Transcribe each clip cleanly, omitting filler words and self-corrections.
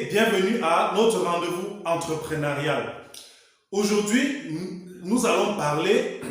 et bienvenue à notre rendez-vous entrepreneurial. Aujourd'hui, nous allons parler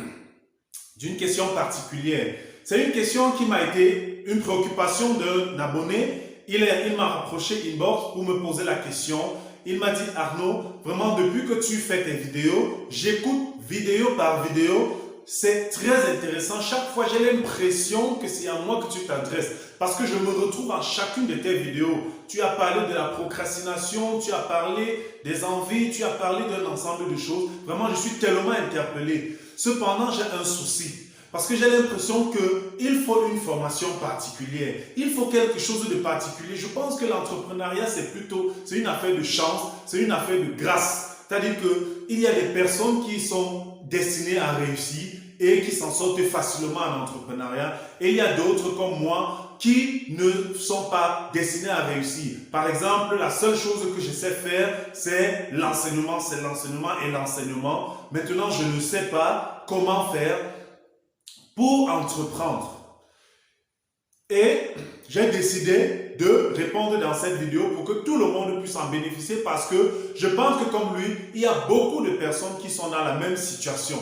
d'une question particulière. C'est une question qui m'a été une préoccupation d'un abonné. Il m'a rapproché inbox pour me poser la question. Il m'a dit, Arnaud, vraiment depuis que tu fais tes vidéos, j'écoute vidéo par vidéo. C'est très intéressant. Chaque fois, j'ai l'impression que c'est à moi que tu t'adresses. Parce que je me retrouve en chacune de tes vidéos. Tu as parlé de la procrastination, tu as parlé des envies, tu as parlé d'un ensemble de choses. Vraiment, je suis tellement interpellé. Cependant, j'ai un souci. Parce que j'ai l'impression qu'il faut une formation particulière. Il faut quelque chose de particulier. Je pense que l'entrepreneuriat, c'est une affaire de chance, c'est une affaire de grâce. C'est-à-dire qu'il y a des personnes qui sont destinées à réussir et qui s'en sortent facilement en entrepreneuriat. Et il y a d'autres comme moi qui ne sont pas destinés à réussir. Par exemple, la seule chose que je sais faire, c'est l'enseignement. C'est l'enseignement et l'enseignement. Maintenant, je ne sais pas comment faire pour entreprendre. Et j'ai décidé de répondre dans cette vidéo pour que tout le monde puisse en bénéficier parce que je pense que comme lui, il y a beaucoup de personnes qui sont dans la même situation.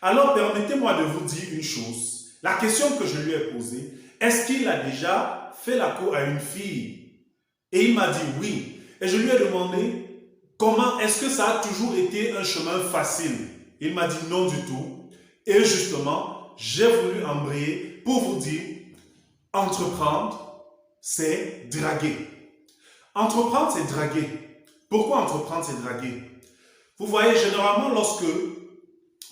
Alors, permettez-moi de vous dire une chose. La question que je lui ai posée, est-ce qu'il a déjà fait la cour à une fille? Et il m'a dit oui. Et je lui ai demandé comment, est-ce que ça a toujours été un chemin facile? Il m'a dit non du tout. Et justement, j'ai voulu embrayer pour vous dire, entreprendre, c'est draguer. Entreprendre, c'est draguer. Pourquoi entreprendre, c'est draguer? Vous voyez, généralement, lorsque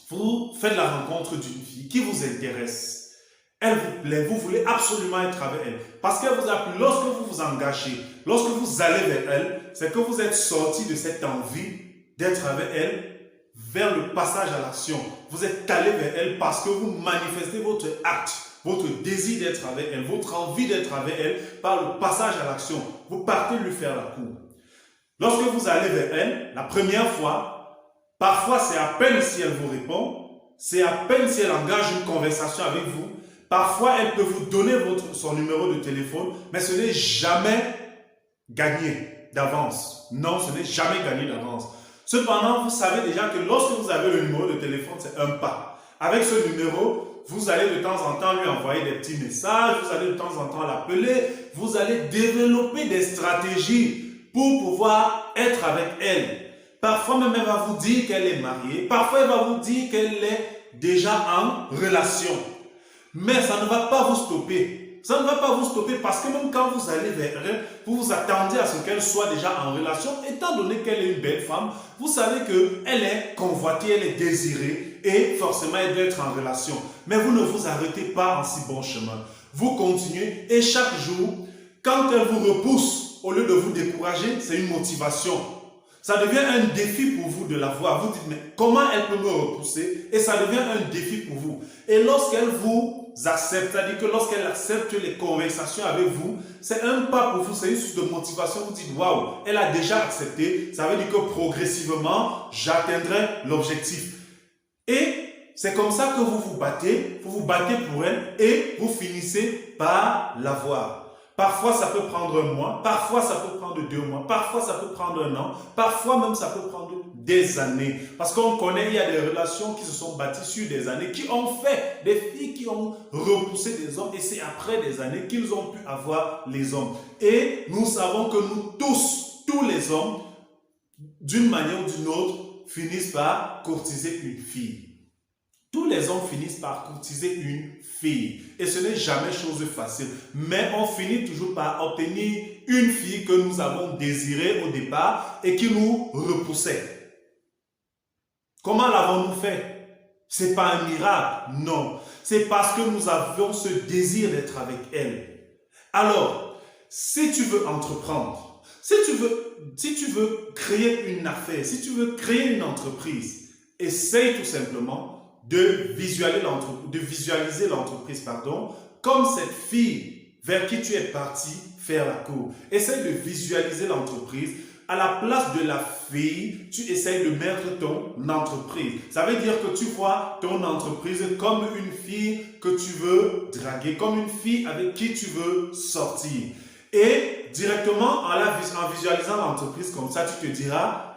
vous faites la rencontre d'une fille qui vous intéresse, elle vous plaît, vous voulez absolument être avec elle. Parce qu'elle vous a plu, lorsque vous vous engagez, lorsque vous allez vers elle, c'est que vous êtes sorti de cette envie d'être avec elle vers le passage à l'action. Vous êtes allé vers elle parce que vous manifestez votre acte, votre désir d'être avec elle, votre envie d'être avec elle par le passage à l'action. Vous partez lui faire la cour. Lorsque vous allez vers elle, la première fois, parfois, c'est à peine si elle vous répond, c'est à peine si elle engage une conversation avec vous. Parfois, elle peut vous donner son numéro de téléphone, mais ce n'est jamais gagné d'avance. Non, ce n'est jamais gagné d'avance. Cependant, vous savez déjà que lorsque vous avez le numéro de téléphone, c'est un pas. Avec ce numéro, vous allez de temps en temps lui envoyer des petits messages, vous allez de temps en temps l'appeler, vous allez développer des stratégies pour pouvoir être avec elle. Parfois même, elle va vous dire qu'elle est mariée. Parfois, elle va vous dire qu'elle est déjà en relation. Mais ça ne va pas vous stopper. Ça ne va pas vous stopper parce que même quand vous allez vers elle, vous vous attendez à ce qu'elle soit déjà en relation. Étant donné qu'elle est une belle femme, vous savez qu'elle est convoitée, elle est désirée et forcément elle doit être en relation. Mais vous ne vous arrêtez pas en si bon chemin. Vous continuez et chaque jour, quand elle vous repousse, au lieu de vous décourager, c'est une motivation. Ça devient un défi pour vous de la voir. Vous dites, mais comment elle peut me repousser? Et ça devient un défi pour vous. Et lorsqu'elle vous accepte, c'est-à-dire que lorsqu'elle accepte les conversations avec vous, c'est un pas pour vous, c'est une source de motivation. Vous dites, waouh, elle a déjà accepté. Ça veut dire que progressivement, j'atteindrai l'objectif. Et c'est comme ça que vous vous battez pour elle et vous finissez par la voir. Parfois, ça peut prendre un mois, parfois, ça peut prendre 2 mois, parfois, ça peut prendre un an, parfois même, ça peut prendre des années. Parce qu'on connaît, il y a des relations qui se sont bâties sur des années, qui ont fait des filles qui ont repoussé des hommes et c'est après des années qu'ils ont pu avoir les hommes. Et nous savons que nous tous les hommes, d'une manière ou d'une autre, finissent par courtiser une fille. Tous les hommes finissent par courtiser une fille. Et ce n'est jamais chose facile. Mais on finit toujours par obtenir une fille que nous avons désirée au départ et qui nous repoussait. Comment l'avons-nous fait? Ce n'est pas un miracle, non. C'est parce que nous avions ce désir d'être avec elle. Alors, si tu veux entreprendre, si tu veux créer une affaire, si tu veux créer une entreprise, essaye tout simplement de visualiser l'entreprise, comme cette fille vers qui tu es parti faire la cour. Essaye de visualiser l'entreprise. À la place de la fille, tu essayes de mettre ton entreprise. Ça veut dire que tu vois ton entreprise comme une fille que tu veux draguer, comme une fille avec qui tu veux sortir. Et directement, en visualisant l'entreprise comme ça, tu te diras,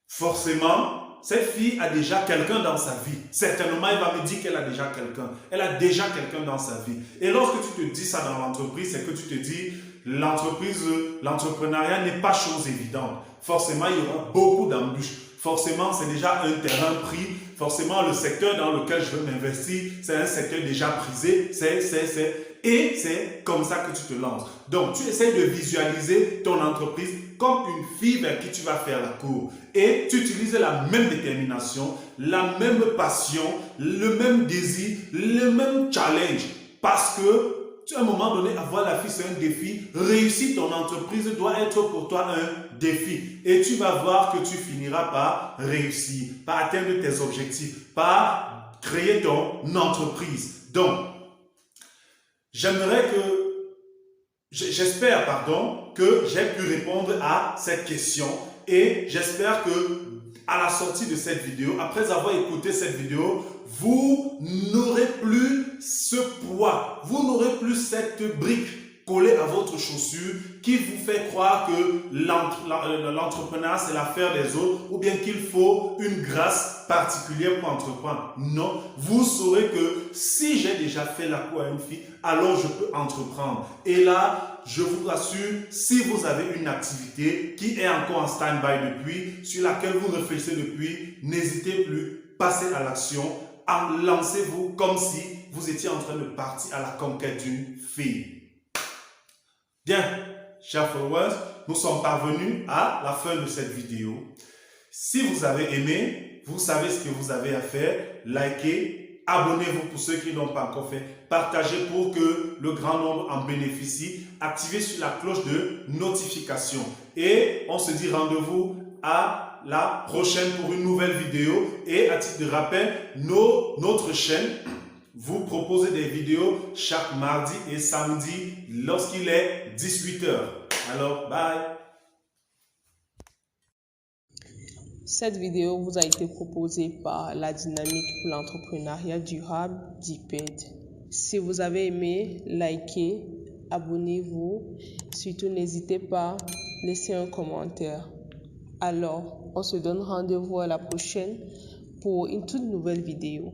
forcément, cette fille a déjà quelqu'un dans sa vie. Certainement, elle va me dire qu'elle a déjà quelqu'un. Elle a déjà quelqu'un dans sa vie. Et lorsque tu te dis ça dans l'entreprise, c'est que tu te dis, l'entrepreneuriat n'est pas chose évidente. Forcément, il y aura beaucoup d'embûches. Forcément, c'est déjà un terrain pris. Forcément, le secteur dans lequel je veux m'investir, c'est un secteur déjà prisé. Et c'est comme ça que tu te lances. Donc, tu essaies de visualiser ton entreprise comme une fille vers qui tu vas faire la cour. Et tu utilises la même détermination, la même passion, le même désir, le même challenge. Parce que, à un moment donné, avoir la fille, c'est un défi. Réussir ton entreprise doit être pour toi un défi. Et tu vas voir que tu finiras par réussir, par atteindre tes objectifs, par créer ton entreprise. Donc, j'espère que j'ai pu répondre à cette question et j'espère que à la sortie de cette vidéo, après avoir écouté cette vidéo, vous n'aurez plus ce poids, vous n'aurez plus cette brique collée à votre chaussure qui vous fait croire que l'entrepreneuriat c'est l'affaire des autres ou bien qu'il faut une grâce particulière pour entreprendre. Non, vous saurez que si j'ai déjà fait la cour à une fille, alors je peux entreprendre. Et là, je vous rassure, si vous avez une activité qui est encore en stand-by depuis, sur laquelle vous réfléchissez depuis, n'hésitez plus, passez à l'action, lancez-vous comme si vous étiez en train de partir à la conquête d'une fille. Bien, chers followers, nous sommes parvenus à la fin de cette vidéo. Si vous avez aimé, vous savez ce que vous avez à faire. Likez, abonnez-vous pour ceux qui n'ont pas encore fait. Partagez pour que le grand nombre en bénéficie. Activez sur la cloche de notification. Et on se dit rendez-vous à la prochaine pour une nouvelle vidéo. Et à titre de rappel, notre chaîne vous propose des vidéos chaque mardi et samedi lorsqu'il est 18 h. Alors, bye! Cette vidéo vous a été proposée par la dynamique pour l'entrepreneuriat durable d'IPED. Si vous avez aimé, likez, abonnez-vous. Surtout, n'hésitez pas, laissez un commentaire. Alors, on se donne rendez-vous à la prochaine pour une toute nouvelle vidéo.